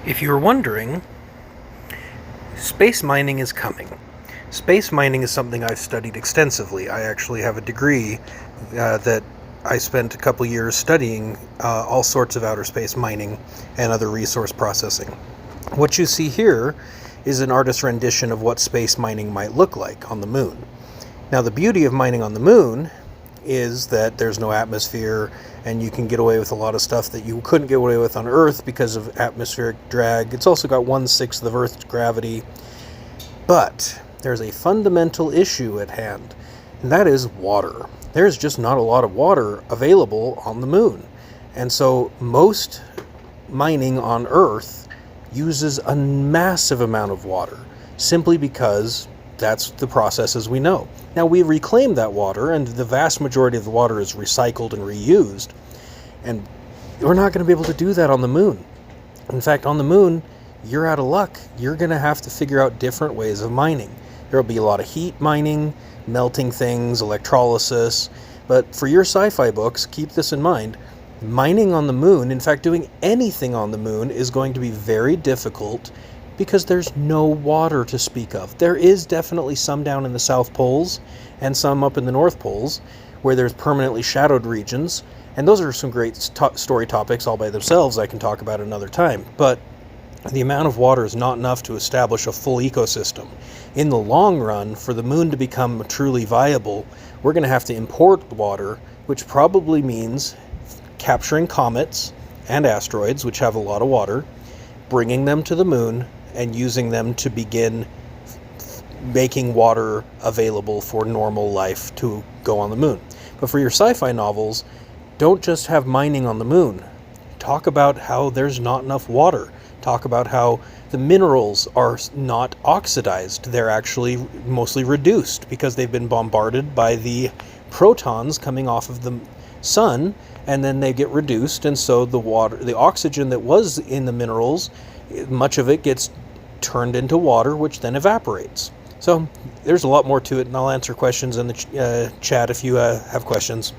If you were wondering, space mining is coming. Space mining is something I've studied extensively. I actually have a degree that I spent a couple years studying all sorts of outer space mining and other resource processing. What you see here is an artist's rendition of what space mining might look like on the moon. Now, the beauty of mining on the moon is that there's no atmosphere and you can get away with a lot of stuff that you couldn't get away with on Earth because of atmospheric drag. It's also got 1/6 of Earth's gravity. But there's a fundamental issue at hand, and that is water. There's just not a lot of water available on the moon. And so most mining on Earth uses a massive amount of water simply because that's the processes we know. Now, we reclaim that water, and the vast majority of the water is recycled and reused. And we're not going to be able to do that on the moon. In fact, on the moon, you're out of luck. You're going to have to figure out different ways of mining. There will be a lot of heat mining, melting things, electrolysis. But for your sci-fi books, keep this in mind. Mining on the moon, in fact, doing anything on the moon, is going to be very difficult because there's no water to speak of. There is definitely some down in the South Poles and some up in the North Poles where there's permanently shadowed regions. And those are some great story topics all by themselves I can talk about another time. But the amount of water is not enough to establish a full ecosystem. In the long run, for the moon to become truly viable, we're going to have to import water, which probably means capturing comets and asteroids, which have a lot of water, bringing them to the moon, and using them to begin making water available for normal life to go on the moon. But for your sci-fi novels, don't just have mining on the moon. Talk about how there's not enough water. Talk about how the minerals are not oxidized. They're actually mostly reduced because they've been bombarded by the protons coming off of the sun, and then they get reduced, and so the water, the oxygen that was in the minerals, much of it gets turned into water, which then evaporates. So there's a lot more to it, and I'll answer questions in the chat if you have questions.